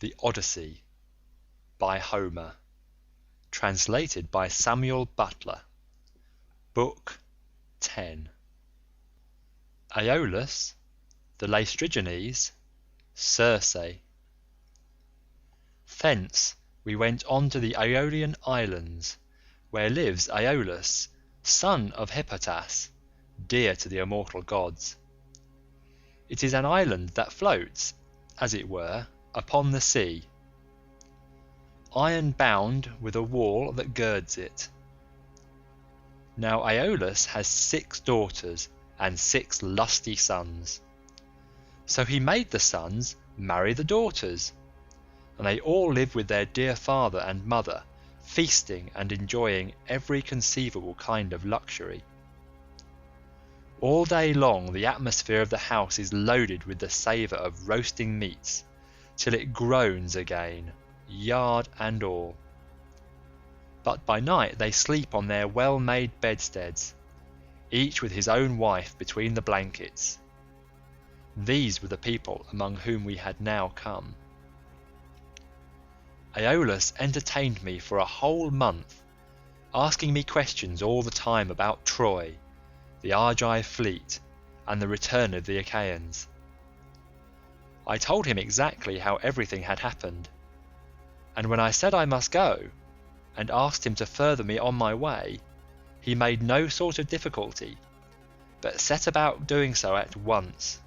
The Odyssey by Homer, translated by Samuel Butler. Book 10. Aeolus, the Laestrygons, Circe. Thence we went on to the Aeolian Islands, where lives Aeolus, son of Hippotas, dear to the immortal gods. It is an island that floats, as it were, upon the sea, iron bound with a wall that girds it. Now Aeolus has 6 daughters and 6 lusty sons. So he made the sons marry the daughters, and they all live with their dear father and mother, feasting and enjoying every conceivable kind of luxury. All day long the atmosphere of the house is loaded with the savour of roasting meats, till it groans again, yard and all. But by night they sleep on their well-made bedsteads, each with his own wife between the blankets. These were the people among whom we had now come. Aeolus entertained me for a whole month, asking me questions all the time about Troy, the Argive fleet, and the return of the Achaeans. I told him exactly how everything had happened, and when I said I must go, and asked him to further me on my way, he made no sort of difficulty, but set about doing so at once.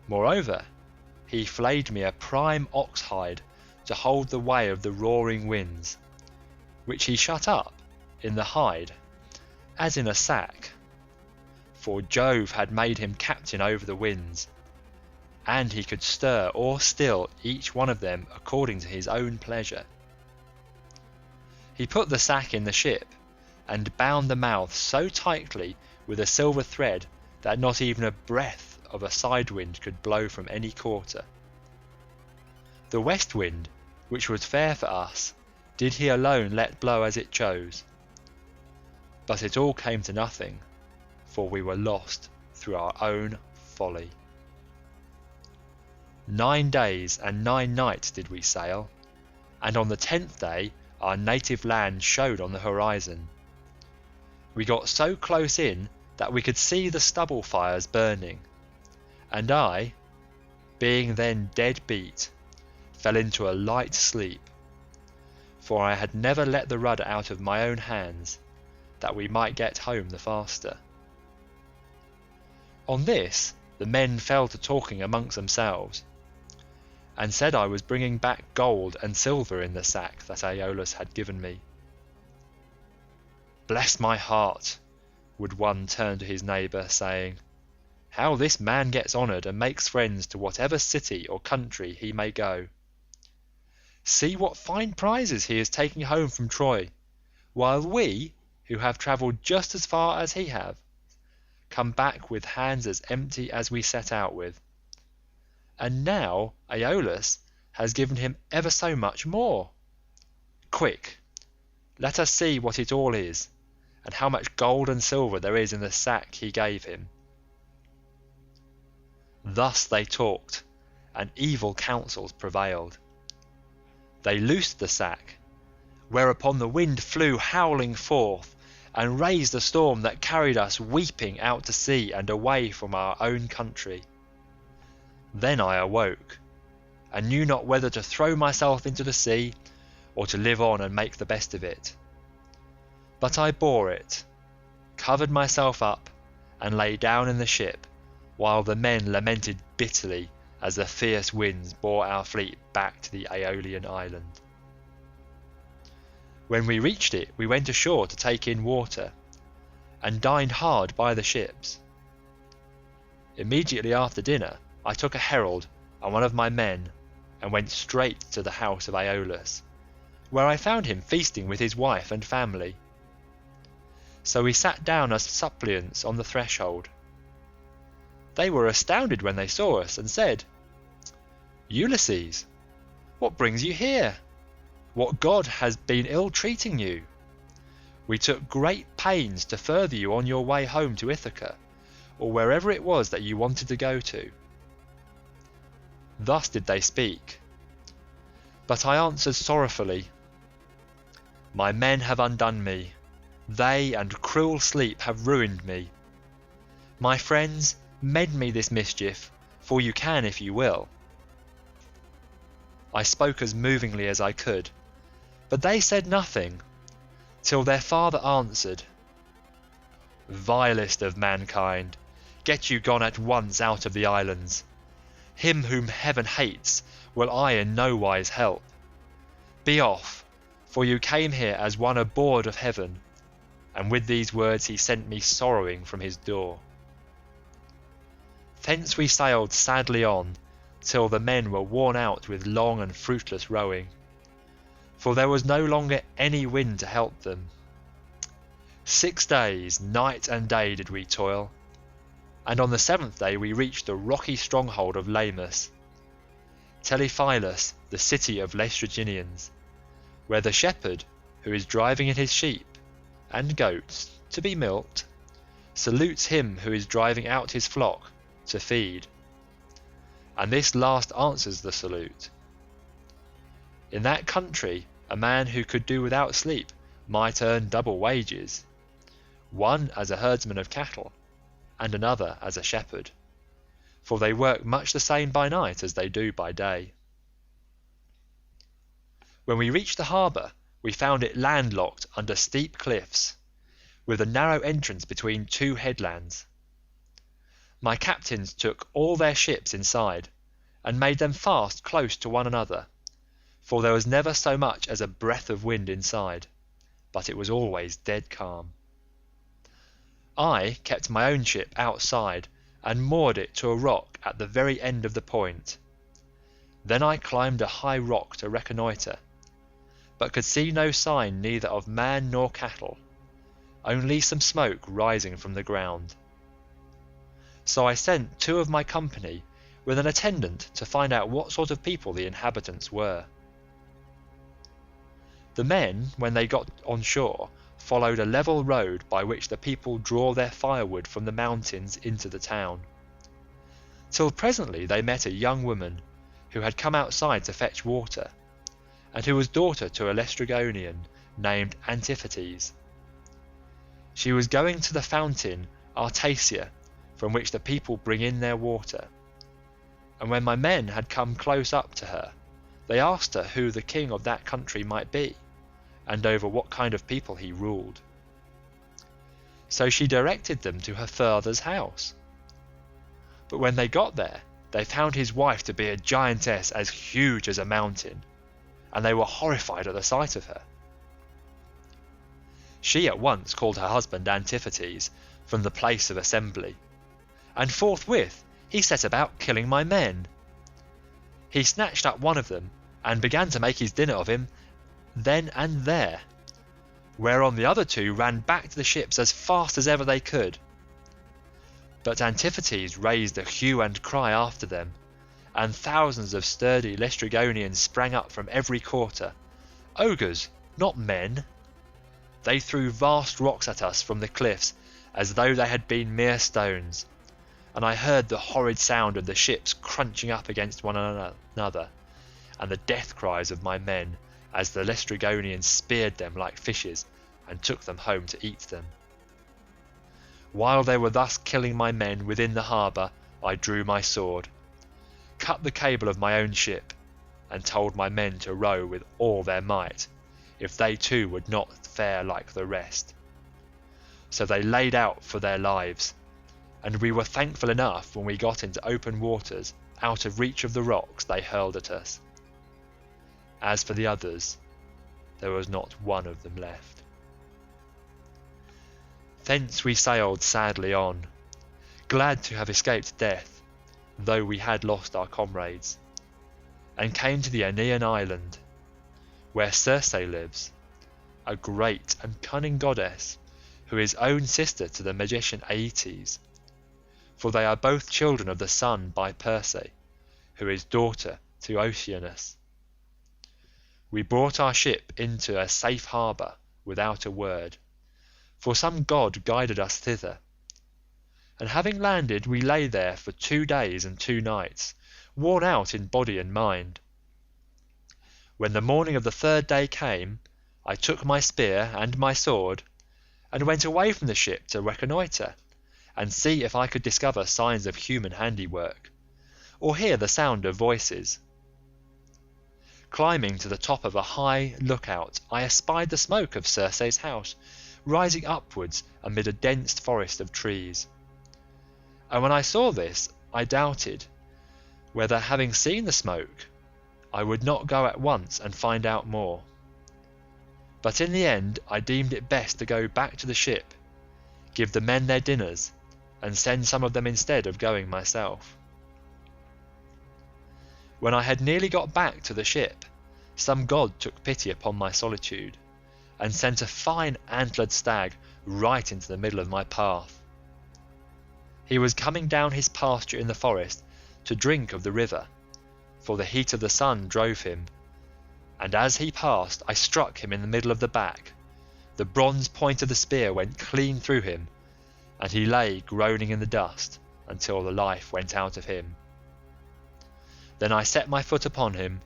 Moreover, he flayed me a prime ox hide to hold the way of the roaring winds, which he shut up in the hide, as in a sack, for Jove had made him captain over the winds, and he could stir or still each one of them according to his own pleasure. He put the sack in the ship, and bound the mouth so tightly with a silver thread that not even a breath of a side wind could blow from any quarter. The west wind, which was fair for us, did he alone let blow as it chose. But it all came to nothing, for we were lost through our own folly. 9 days and 9 nights did we sail, and on the 10th day our native land showed on the horizon. We got so close in that we could see the stubble fires burning, and I, being then dead beat, fell into a light sleep, for I had never let the rudder out of my own hands, that we might get home the faster. On this the men fell to talking amongst themselves, and said I was bringing back gold and silver in the sack that Aeolus had given me. Bless my heart, would one turn to his neighbour, saying, how this man gets honoured and makes friends to whatever city or country he may go. See what fine prizes he is taking home from Troy, while we, who have travelled just as far as he have, come back with hands as empty as we set out with. And now Aeolus has given him ever so much more. Quick, let us see what it all is, and how much gold and silver there is in the sack he gave him. Thus they talked, and evil counsels prevailed. They loosed the sack, whereupon the wind flew howling forth, and raised a storm that carried us weeping out to sea and away from our own country. Then I awoke, and knew not whether to throw myself into the sea, or to live on and make the best of it. But I bore it, covered myself up, and lay down in the ship, while the men lamented bitterly as the fierce winds bore our fleet back to the Aeolian island. When we reached it, we went ashore to take in water, and dined hard by the ships. Immediately after dinner I took a herald and one of my men, and went straight to the house of Aeolus, where I found him feasting with his wife and family. So we sat down as suppliants on the threshold. They were astounded when they saw us, and said, Ulysses, what brings you here? What god has been ill-treating you? We took great pains to further you on your way home to Ithaca, or wherever it was that you wanted to go to. Thus did they speak, But I answered sorrowfully, "My men have undone me, they and cruel sleep have ruined me. My friends, mend me this mischief, for you can if you will." I spoke as movingly as I could, but they said nothing, till their father answered, "Vilest of mankind, get you gone at once out of the islands. Him whom heaven hates will I in no wise help. Be off, for you came here as one abhorred of heaven." And with these words he sent me sorrowing from his door. Thence we sailed sadly on, till the men were worn out with long and fruitless rowing, for there was no longer any wind to help them. 6 days, night and day, did we toil, and on the 7th day we reached the rocky stronghold of Lamus, Telephilus, the city of Laestrygonians, where the shepherd, who is driving in his sheep and goats to be milked, salutes him who is driving out his flock to feed, and this last answers the salute. In that country a man who could do without sleep might earn double wages, one as a herdsman of cattle, and another as a shepherd, for they work much the same by night as they do by day. When we reached the harbour, we found it landlocked under steep cliffs, with a narrow entrance between 2 headlands. My captains took all their ships inside, and made them fast close to one another, for there was never so much as a breath of wind inside, but it was always dead calm. I kept my own ship outside, and moored it to a rock at the very end of the point. Then I climbed a high rock to reconnoitre, but could see no sign neither of man nor cattle, only some smoke rising from the ground. So I sent 2 of my company with an attendant to find out what sort of people the inhabitants were. The men, when they got on shore, followed a level road by which the people draw their firewood from the mountains into the town, till presently they met a young woman who had come outside to fetch water, and who was daughter to a Laestrygonian named Antiphates. She was going to the fountain Artacia, from which the people bring in their water, and when my men had come close up to her, they asked her who the king of that country might be, and over what kind of people he ruled. So she directed them to her father's house. But when they got there, they found his wife to be a giantess as huge as a mountain, and they were horrified at the sight of her. She at once called her husband Antiphates from the place of assembly, and forthwith he set about killing my men. He snatched up one of them, and began to make his dinner of him then and there, whereon the other 2 ran back to the ships as fast as ever they could. But Antiphates raised a hue and cry after them, and thousands of sturdy Laestrygonians sprang up from every quarter, ogres, not men. They threw vast rocks at us from the cliffs as though they had been mere stones, and I heard the horrid sound of the ships crunching up against one another, and the death cries of my men as the Laestrygonians speared them like fishes and took them home to eat them. While they were thus killing my men within the harbour, I drew my sword, cut the cable of my own ship, and told my men to row with all their might, if they too would not fare like the rest. So they laid out for their lives, and we were thankful enough when we got into open waters out of reach of the rocks they hurled at us. As for the others, there was not one of them left. Thence we sailed sadly on, glad to have escaped death, though we had lost our comrades, and came to the Aeaean island, where Circe lives, a great and cunning goddess, who is own sister to the magician Aeetes, for they are both children of the sun by Perse, who is daughter to Oceanus. We brought our ship into a safe harbour without a word, for some god guided us thither, and having landed we lay there for 2 days and 2 nights, worn out in body and mind. When the morning of the third day came, I took my spear and my sword, and went away from the ship to reconnoitre, and see if I could discover signs of human handiwork, or hear the sound of voices. Climbing to the top of a high lookout, I espied the smoke of Circe's house rising upwards amid a dense forest of trees. And when I saw this, I doubted whether, having seen the smoke, I would not go at once and find out more. But in the end I deemed it best to go back to the ship, give the men their dinners, and send some of them instead of going myself. When I had nearly got back to the ship, some god took pity upon my solitude, and sent a fine antlered stag right into the middle of my path. He was coming down his pasture in the forest to drink of the river, for the heat of the sun drove him, and as he passed I struck him in the middle of the back. The bronze point of the spear went clean through him, and he lay groaning in the dust until the life went out of him. Then I set my foot upon him,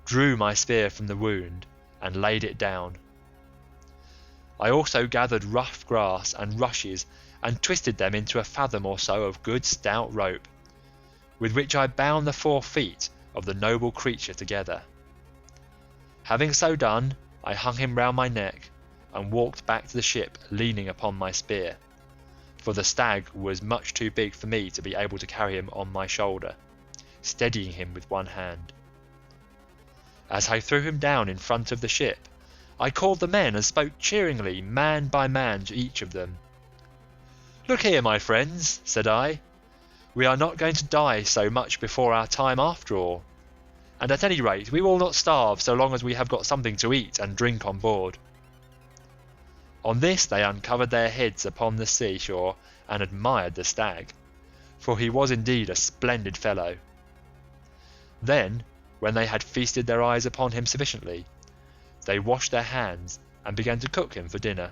drew my spear from the wound, and laid it down. I also gathered rough grass and rushes, and twisted them into a fathom or so of good stout rope, with which I bound the 4 feet of the noble creature together. Having so done, I hung him round my neck, and walked back to the ship leaning upon my spear, for the stag was much too big for me to be able to carry him on my shoulder, steadying him with one hand. As I threw him down in front of the ship, I called the men and spoke cheeringly man by man to each of them. "Look here, my friends," said I, "we are not going to die so much before our time after all, and at any rate we will not starve so long as we have got something to eat and drink on board." On this they uncovered their heads upon the seashore and admired the stag, for he was indeed a splendid fellow. Then, when they had feasted their eyes upon him sufficiently, they washed their hands and began to cook him for dinner.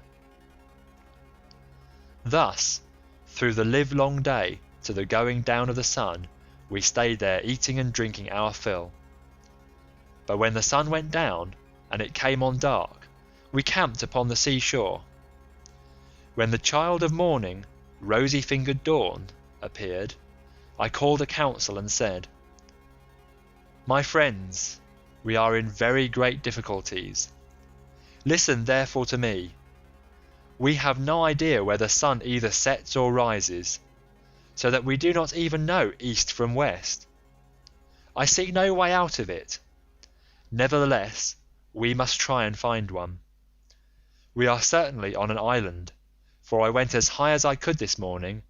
Thus, through the livelong day to the going down of the sun, we stayed there eating and drinking our fill. But when the sun went down and it came on dark, we camped upon the seashore. When the child of morning, rosy-fingered dawn, appeared, I called a council and said, "My friends, we are in very great difficulties. Listen therefore to me. We have no idea where the sun either sets or rises, so that we do not even know east from west. I see no way out of it. Nevertheless, we must try and find one. We are certainly on an island, for I went as high as I could this morning,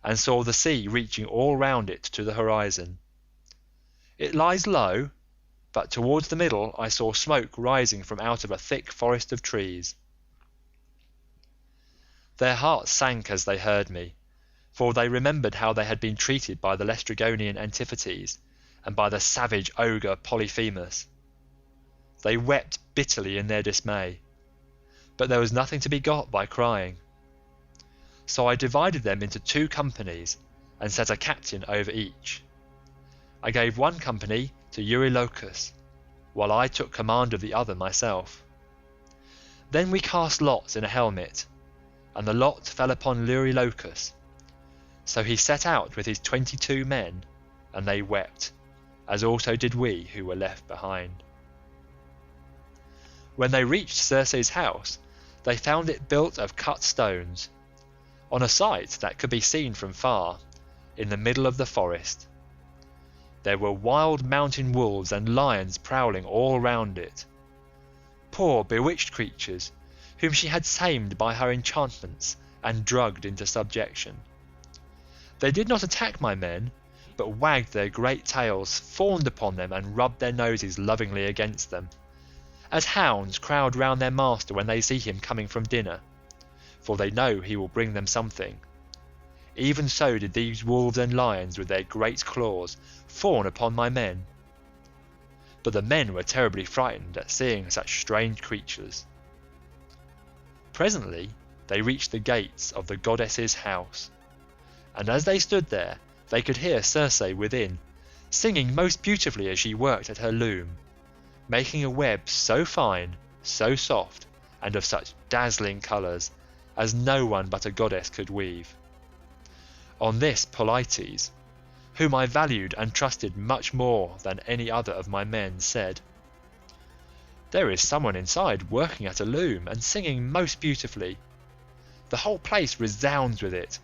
and saw the sea reaching all round it to the horizon. It lies low, but towards the middle I saw smoke rising from out of a thick forest of trees." Their hearts sank as they heard me, for they remembered how they had been treated by the Laestrygonian Antiphates and by the savage ogre Polyphemus. They wept bitterly in their dismay, but there was nothing to be got by crying. So I divided them into 2 companies and set a captain over each. I gave one company to Eurylochus, while I took command of the other myself. Then we cast lots in a helmet, and the lot fell upon Eurylochus. So he set out with his 22 men, and they wept, as also did we who were left behind. When they reached Circe's house, they found it built of cut stones, on a site that could be seen from far, in the middle of the forest. There were wild mountain wolves and lions prowling all round it, poor bewitched creatures whom she had tamed by her enchantments and drugged into subjection. They did not attack my men, but wagged their great tails, fawned upon them, and rubbed their noses lovingly against them, as hounds crowd round their master when they see him coming from dinner, for they know he will bring them something. Even so did these wolves and lions with their great claws fawn upon my men. But the men were terribly frightened at seeing such strange creatures. Presently they reached the gates of the goddess's house, and as they stood there they could hear Circe within, singing most beautifully as she worked at her loom, making a web so fine, so soft, and of such dazzling colours as no one but a goddess could weave. On this Polites, whom I valued and trusted much more than any other of my men, said, "There is someone inside working at a loom and singing most beautifully. The whole place resounds with it.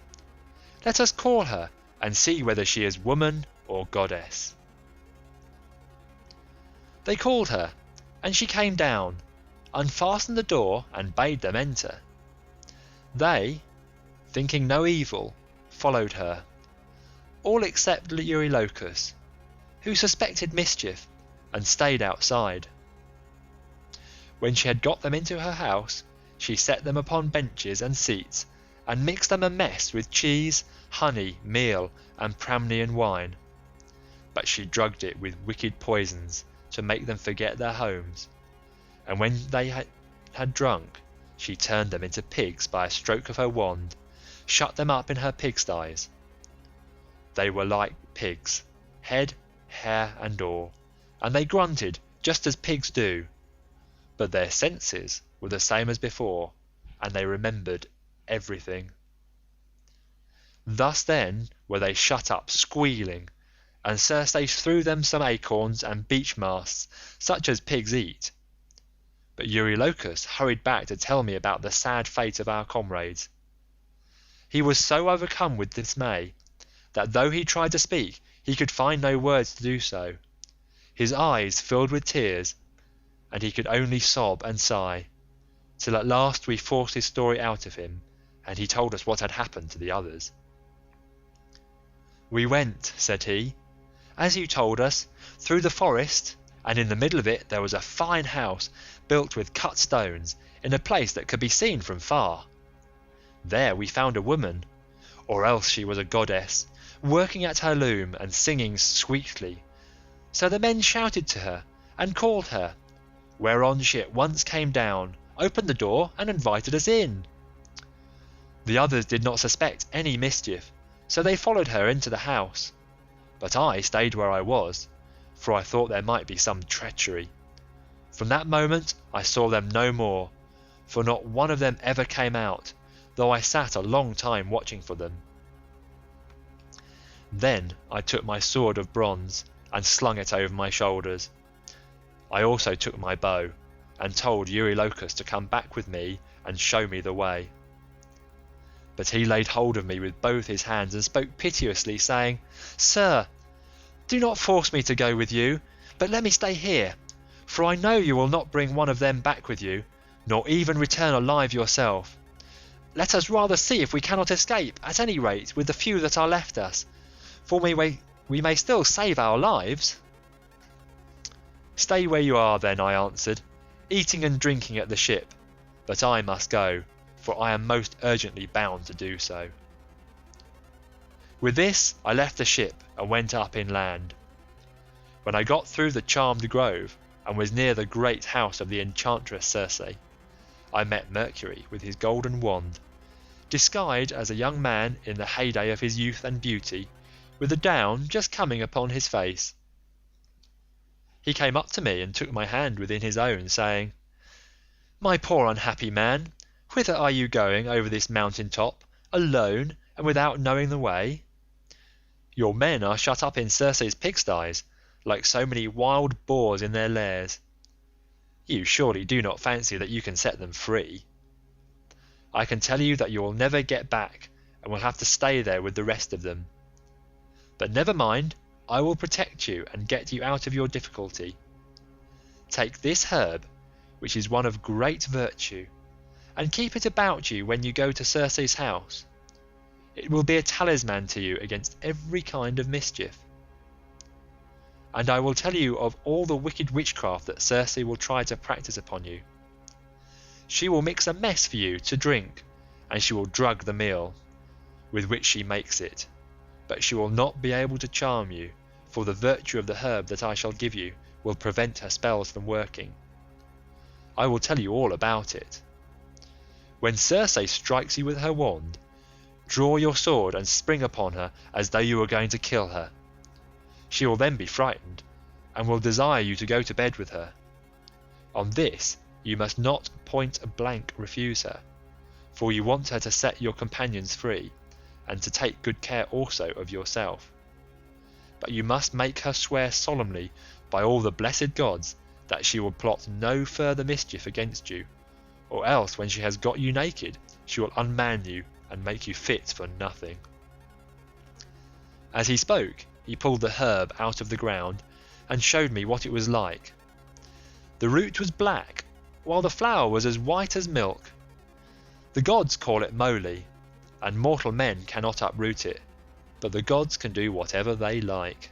Let us call her and see whether she is woman or goddess." They called her, and she came down, unfastened the door, and bade them enter. They, thinking no evil, followed her, all except Eurylochus, who suspected mischief and stayed outside. When she had got them into her house, she set them upon benches and seats, and mixed them a mess with cheese, honey, meal, and Pramnian wine. But she drugged it with wicked poisons to make them forget their homes, and when they had drunk, she turned them into pigs by a stroke of her wand, shut them up in her pigsties. They were like pigs, head, hair, and all, and they grunted just as pigs do, but their senses were the same as before, and they remembered everything. Thus then were they shut up squealing, and Circe threw them some acorns and beech masts, such as pigs eat. But Eurylochus hurried back to tell me about the sad fate of our comrades. He was so overcome with dismay that though he tried to speak, he could find no words to do so. His eyes filled with tears, and he could only sob and sigh, till at last we forced his story out of him, and he told us what had happened to the others. "We went," said he, "as you told us, through the forest, and in the middle of it there was a fine house built with cut stones, in a place that could be seen from far. There we found a woman, or else she was a goddess, working at her loom and singing sweetly. So the men shouted to her and called her, whereon she at once came down, opened the door, and invited us in. The others did not suspect any mischief, so they followed her into the house, but I stayed where I was, for I thought there might be some treachery. From that moment I saw them no more, for not one of them ever came out, though I sat a long time watching for them. Then I took my sword of bronze and slung it over my shoulders. I also took my bow, and told Eurylochus to come back with me and show me the way. But he laid hold of me with both his hands and spoke piteously, saying, 'Sir, do not force me to go with you, but let me stay here, for I know you will not bring one of them back with you, nor even return alive yourself. Let us rather see if we cannot escape, at any rate with the few that are left us, for we may still save our lives.' 'Stay where you are then,' I answered, 'eating and drinking at the ship, but I must go, for I am most urgently bound to do so.' With this I left the ship and went up inland. When I got through the charmed grove, and was near the great house of the enchantress Circe, I met Mercury with his golden wand, disguised as a young man in the heyday of his youth and beauty, with the down just coming upon his face. He came up to me and took my hand within his own, saying, 'My poor unhappy man, whither are you going over this mountain top, alone and without knowing the way? Your men are shut up in Circe's pigsties, like so many wild boars in their lairs. You surely do not fancy that you can set them free? I can tell you that you will never get back, and will have to stay there with the rest of them. But never mind, I will protect you and get you out of your difficulty. Take this herb, which is one of great virtue, and keep it about you when you go to Circe's house. It will be a talisman to you against every kind of mischief. And I will tell you of all the wicked witchcraft that Circe will try to practice upon you. She will mix a mess for you to drink, and she will drug the meal with which she makes it, but she will not be able to charm you, for the virtue of the herb that I shall give you will prevent her spells from working. I will tell you all about it. When Circe strikes you with her wand, draw your sword and spring upon her as though you were going to kill her. She will then be frightened, and will desire you to go to bed with her. On this you must not point-blank refuse her, for you want her to set your companions free, and to take good care also of yourself. But you must make her swear solemnly by all the blessed gods that she will plot no further mischief against you, or else when she has got you naked she will unman you and make you fit for nothing." As he spoke, he pulled the herb out of the ground and showed me what it was like. The root was black, while the flower was as white as milk. The gods call it moly, and mortal men cannot uproot it, but the gods can do whatever they like.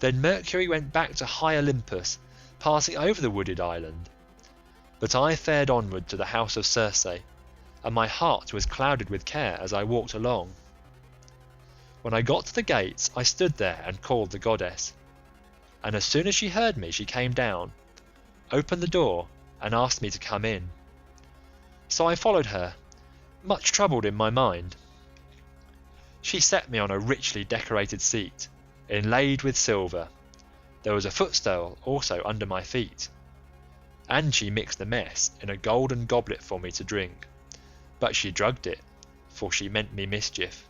Then Mercury went back to high Olympus, passing over the wooded island. But I fared onward to the house of Circe, and my heart was clouded with care as I walked along. When I got to the gates I stood there and called the goddess, and as soon as she heard me she came down, opened the door and asked me to come in. So I followed her, much troubled in my mind. She set me on a richly decorated seat, inlaid with silver. There was a footstool also under my feet, and she mixed the mess in a golden goblet for me to drink, but she drugged it, for she meant me mischief.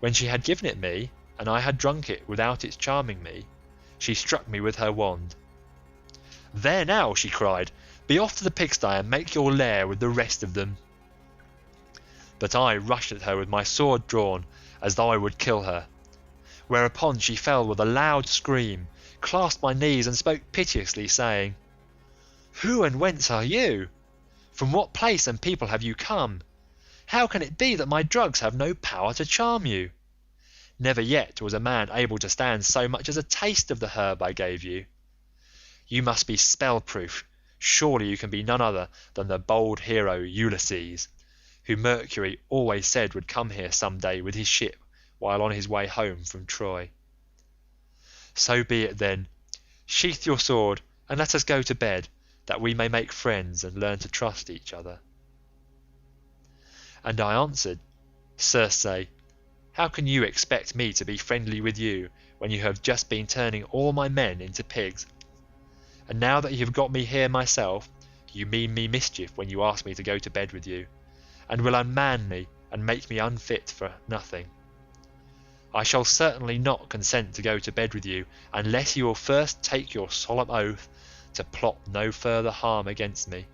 When she had given it me, and I had drunk it without its charming me, she struck me with her wand. "There now," she cried, "be off to the pigsty and make your lair with the rest of them." But I rushed at her with my sword drawn, as though I would kill her, whereupon she fell with a loud scream, clasped my knees and spoke piteously, saying, "Who and whence are you? From what place and people have you come? How can it be that my drugs have no power to charm you? Never yet was a man able to stand so much as a taste of the herb I gave you. You must be spell-proof. Surely you can be none other than the bold hero Ulysses, who Mercury always said would come here some day with his ship while on his way home from Troy. So be it then. Sheath your sword and let us go to bed, that we may make friends and learn to trust each other." And I answered, "Circe, how can you expect me to be friendly with you when you have just been turning all my men into pigs? And now that you have got me here myself, you mean me mischief when you ask me to go to bed with you, and will unman me and make me unfit for nothing. I shall certainly not consent to go to bed with you unless you will first take your solemn oath to plot no further harm against me."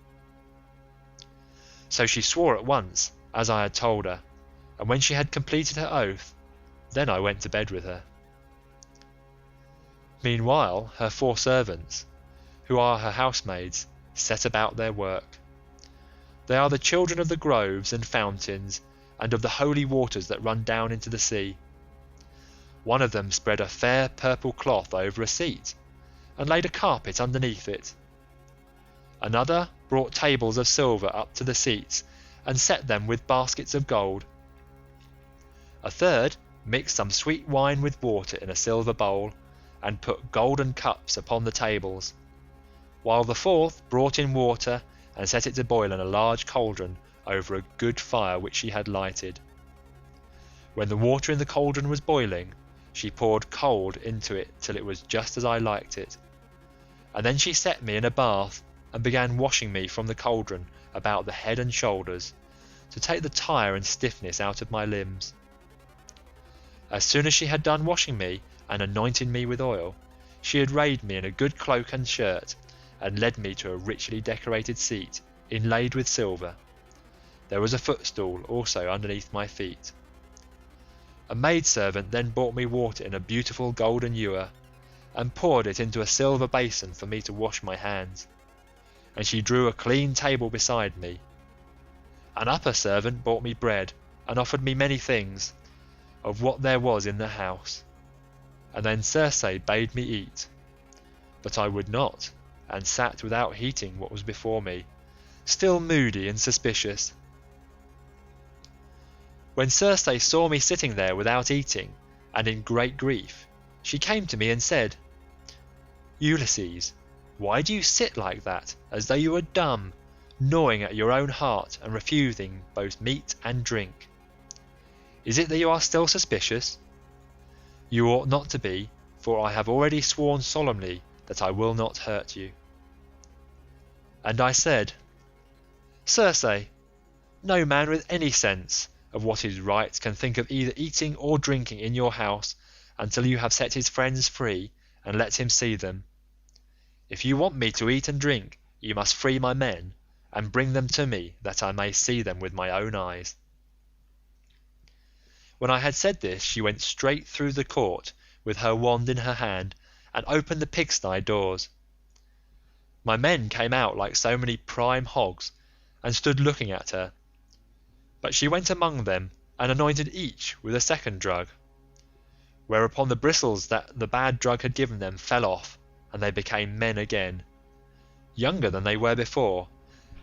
So she swore at once, as I had told her, and when she had completed her oath, then I went to bed with her. Meanwhile her 4 servants, who are her housemaids, set about their work. They are the children of the groves and fountains, and of the holy waters that run down into the sea. One of them spread a fair purple cloth over a seat, and laid a carpet underneath it. Another brought tables of silver up to the seats, and set them with baskets of gold. A third mixed some sweet wine with water in a silver bowl, and put golden cups upon the tables, while the fourth brought in water and set it to boil in a large cauldron over a good fire which she had lighted. When the water in the cauldron was boiling, she poured cold into it till it was just as I liked it, and then she set me in a bath and began washing me from the cauldron about the head and shoulders, to take the tire and stiffness out of my limbs. As soon as she had done washing me and anointing me with oil, she arrayed me in a good cloak and shirt, and led me to a richly decorated seat inlaid with silver. There was a footstool also underneath my feet. A maidservant then brought me water in a beautiful golden ewer, and poured it into a silver basin for me to wash my hands, and she drew a clean table beside me. An upper servant brought me bread, and offered me many things, of what there was in the house, and then Circe bade me eat, but I would not, and sat without heeding what was before me, still moody and suspicious. When Circe saw me sitting there without eating, and in great grief, she came to me and said, "Ulysses, why do you sit like that, as though you were dumb, gnawing at your own heart and refusing both meat and drink? Is it that you are still suspicious? You ought not to be, for I have already sworn solemnly that I will not hurt you." And I said, "Circe, no man with any sense of what is right can think of either eating or drinking in your house until you have set his friends free and let him see them. If you want me to eat and drink, you must free my men and bring them to me that I may see them with my own eyes." When I had said this, she went straight through the court with her wand in her hand and opened the pigsty doors. My men came out like so many prime hogs and stood looking at her, but she went among them and anointed each with a second drug, whereupon the bristles that the bad drug had given them fell off, and they became men again, younger than they were before,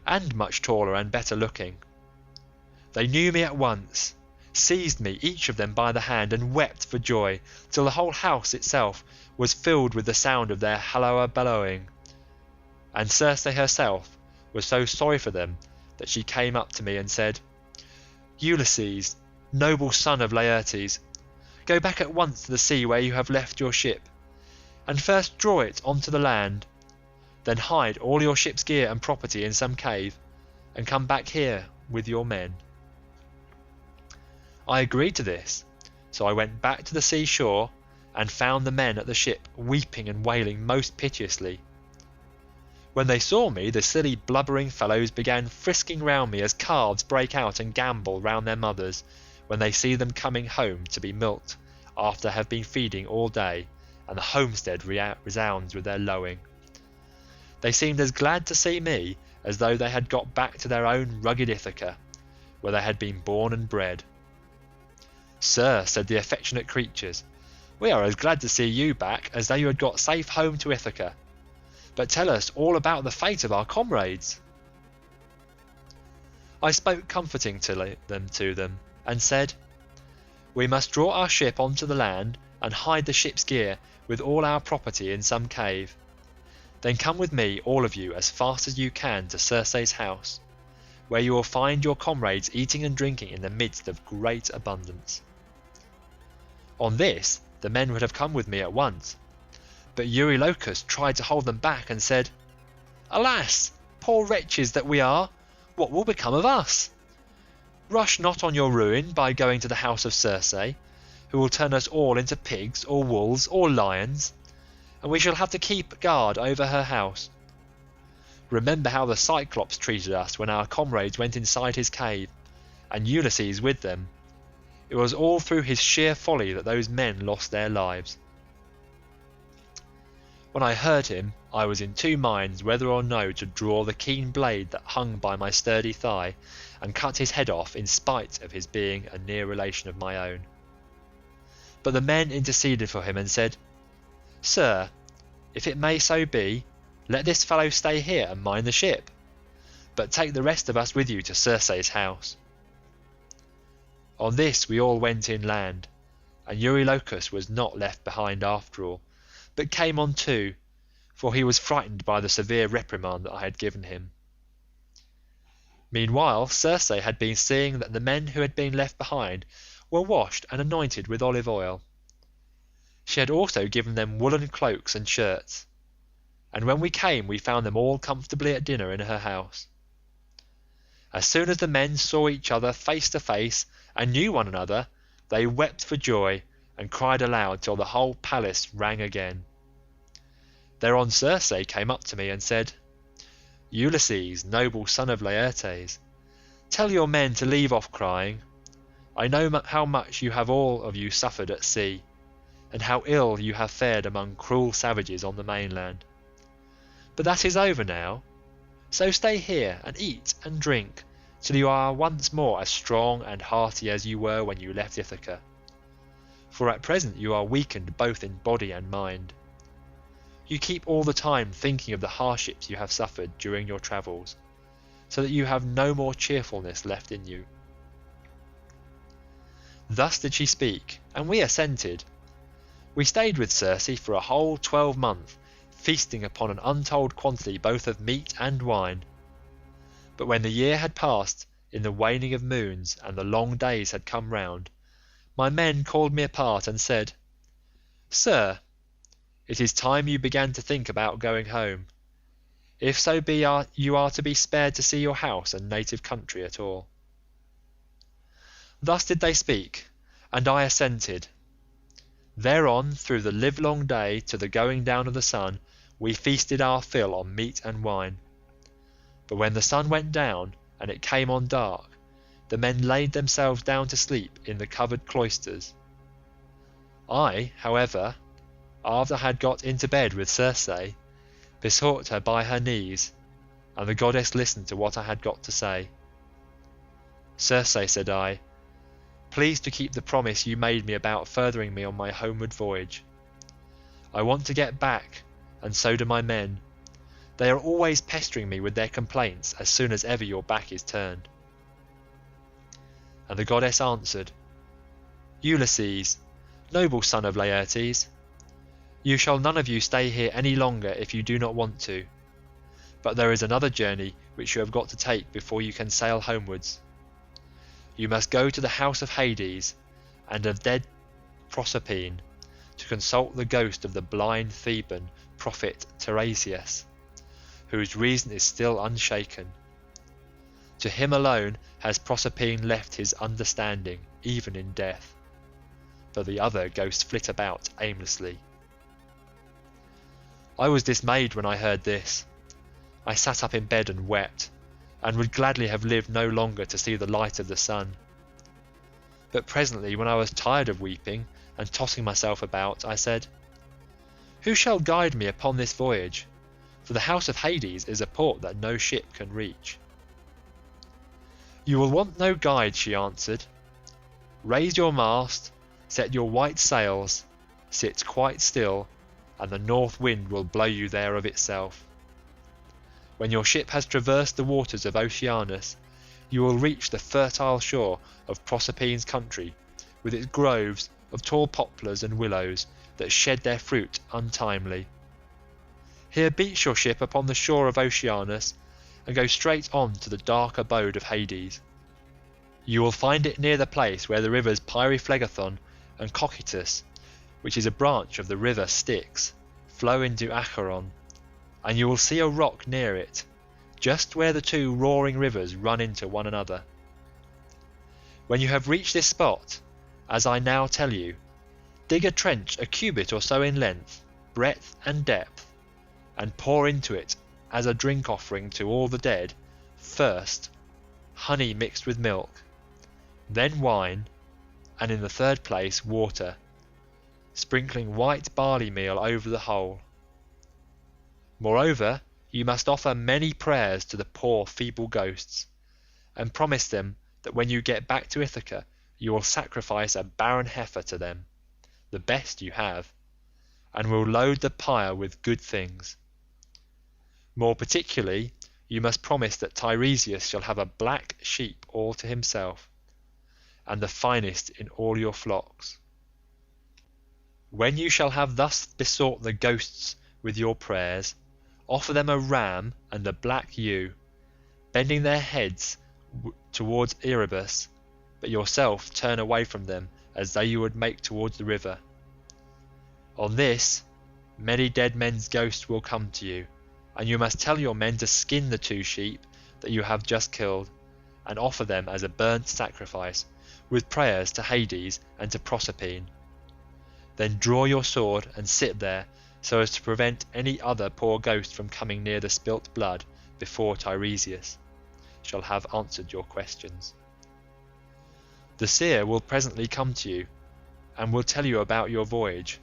and much taller and better looking. They knew me at once, seized me each of them by the hand, and wept for joy till the whole house itself was filled with the sound of their halloa bellowing. And Circe herself was so sorry for them that she came up to me and said, "Ulysses, noble son of Laertes, go back at once to the sea where you have left your ship, and first draw it onto the land, then hide all your ship's gear and property in some cave, and come back here with your men." I agreed to this, so I went back to the seashore and found the men at the ship weeping and wailing most piteously. When they saw me, the silly blubbering fellows began frisking round me as calves break out and gambol round their mothers when they see them coming home to be milked after have been feeding all day, and the homestead resounds with their lowing. They seemed as glad to see me as though they had got back to their own rugged Ithaca, where they had been born and bred. "Sir," said the affectionate creatures, "we are as glad to see you back as though you had got safe home to Ithaca, but tell us all about the fate of our comrades." I spoke comforting to them, and said, "We must draw our ship onto the land and hide the ship's gear with all our property in some cave. Then come with me, all of you, as fast as you can to Circe's house, where you will find your comrades eating and drinking in the midst of great abundance." On this, the men would have come with me at once, but Eurylochus tried to hold them back and said, "Alas, poor wretches that we are, what will become of us? Rush not on your ruin by going to the house of Circe, who will turn us all into pigs or wolves or lions, and we shall have to keep guard over her house. Remember how the Cyclops treated us when our comrades went inside his cave, and Ulysses with them. It was all through his sheer folly that those men lost their lives." When I heard him, I was in two minds whether or no to draw the keen blade that hung by my sturdy thigh and cut his head off in spite of his being a near relation of my own. But the men interceded for him and said, "Sir, if it may so be, let this fellow stay here and mind the ship, but take the rest of us with you to Circe's house." On this we all went inland, and Eurylochus was not left behind after all, but came on too, for he was frightened by the severe reprimand that I had given him. Meanwhile Circe had been seeing that the men who had been left behind were washed and anointed with olive oil. She had also given them woolen cloaks and shirts, and when we came we found them all comfortably at dinner in her house. As soon as the men saw each other face to face and knew one another, they wept for joy and cried aloud till the whole palace rang again. Thereon Circe came up to me and said, "Ulysses, noble son of Laertes, tell your men to leave off crying. I know how much you have all of you suffered at sea, and how ill you have fared among cruel savages on the mainland. But that is over now, so stay here and eat and drink till you are once more as strong and hearty as you were when you left Ithaca, for at present you are weakened both in body and mind. You keep all the time thinking of the hardships you have suffered during your travels, so that you have no more cheerfulness left in you." Thus did she speak, and we assented. We stayed with Circe for a whole 12 months, feasting upon an untold quantity both of meat and wine. But when the year had passed in the waning of moons and the long days had come round, my men called me apart and said, "Sir, it is time you began to think about going home, if so be you are to be spared to see your house and native country at all." Thus did they speak, and I assented. Thereon through the livelong day to the going down of the sun we feasted our fill on meat and wine. But when the sun went down and it came on dark, the men laid themselves down to sleep in the covered cloisters. I, however, after I had got into bed with Circe, besought her by her knees, and the goddess listened to what I had got to say. "Circe," said I, "please to keep the promise you made me about furthering me on my homeward voyage. I want to get back, and so do my men. They are always pestering me with their complaints as soon as ever your back is turned." And the goddess answered, "Ulysses, noble son of Laertes, you shall none of you stay here any longer if you do not want to, but there is another journey which you have got to take before you can sail homewards. You must go to the house of Hades and of dead Proserpine to consult the ghost of the blind Theban prophet Tiresias, whose reason is still unshaken. To him alone has Proserpine left his understanding even in death, but the other ghosts flit about aimlessly." I was dismayed when I heard this. I sat up in bed and wept, and would gladly have lived no longer to see the light of the sun. But presently, when I was tired of weeping and tossing myself about, I said, "Who shall guide me upon this voyage? For the house of Hades is a port that no ship can reach." "You will want no guide," she answered. "Raise your mast, set your white sails, sit quite still, and the north wind will blow you there of itself. When your ship has traversed the waters of Oceanus, you will reach the fertile shore of Proserpine's country, with its groves of tall poplars and willows that shed their fruit untimely. Here beach your ship upon the shore of Oceanus, and go straight on to the dark abode of Hades. You will find it near the place where the rivers Pyriphlegethon and Cocytus, which is a branch of the river Styx, flow into Acheron, and you will see a rock near it, just where the two roaring rivers run into one another. When you have reached this spot, as I now tell you, dig a trench a cubit or so in length, breadth and depth, and pour into it as a drink offering to all the dead, first honey mixed with milk, then wine, and in the third place water, sprinkling white barley meal over the whole. Moreover, you must offer many prayers to the poor feeble ghosts, and promise them that when you get back to Ithaca you will sacrifice a barren heifer to them, the best you have, and will load the pyre with good things. More particularly, you must promise that Tiresias shall have a black sheep all to himself, and the finest in all your flocks. When you shall have thus besought the ghosts with your prayers, offer them a ram and a black ewe, bending their heads towards Erebus, but yourself turn away from them as though you would make towards the river. On this, many dead men's ghosts will come to you, and you must tell your men to skin the 2 sheep that you have just killed, and offer them as a burnt sacrifice, with prayers to Hades and to Proserpine. Then draw your sword and sit there, so as to prevent any other poor ghost from coming near the spilt blood before Tiresias shall have answered your questions. The seer will presently come to you, and will tell you about your voyage,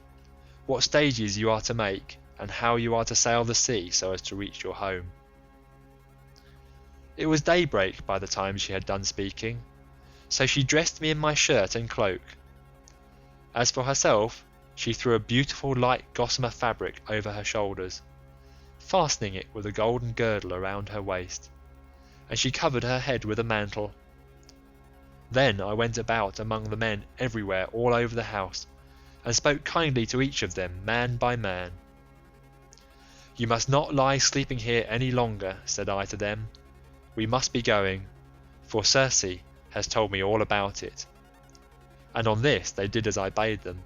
what stages you are to make, and how you are to sail the sea so as to reach your home." It was daybreak by the time she had done speaking, so she dressed me in my shirt and cloak. As for herself, she threw a beautiful light gossamer fabric over her shoulders, fastening it with a golden girdle around her waist, and she covered her head with a mantle. Then I went about among the men everywhere all over the house, and spoke kindly to each of them man by man. "You must not lie sleeping here any longer," said I to them. "We must be going, for Circe has told me all about it." And on this they did as I bade them.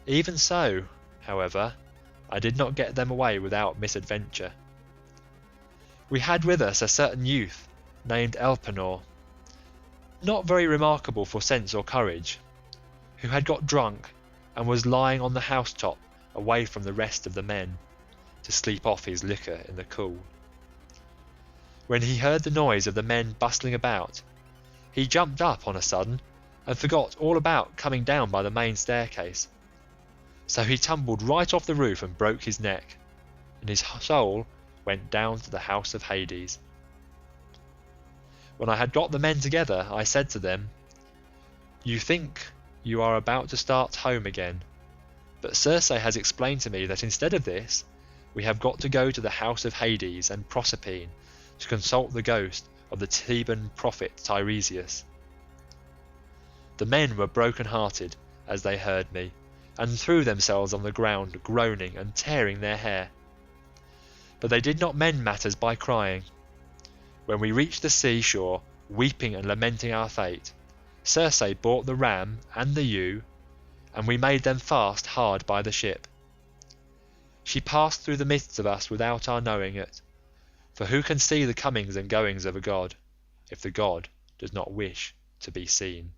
"Even so," However, I did not get them away without misadventure. We had with us a certain youth named Elpenor, not very remarkable for sense or courage, who had got drunk and was lying on the housetop away from the rest of the men, to sleep off his liquor in the cool. When he heard the noise of the men bustling about, he jumped up on a sudden and forgot all about coming down by the main staircase, so he tumbled right off the roof and broke his neck, and his soul went down to the house of Hades. When I had got the men together, I said to them, "You think you are about to start home again, but Circe has explained to me that instead of this, we have got to go to the house of Hades and Proserpine to consult the ghost of the Theban prophet Tiresias." The men were broken-hearted as they heard me, and threw themselves on the ground, groaning and tearing their hair. But they did not mend matters by crying. When we reached the seashore, weeping and lamenting our fate, Circe brought the ram and the ewe, and we made them fast hard by the ship. She passed through the midst of us without our knowing it, for who can see the comings and goings of a god, if the god does not wish to be seen?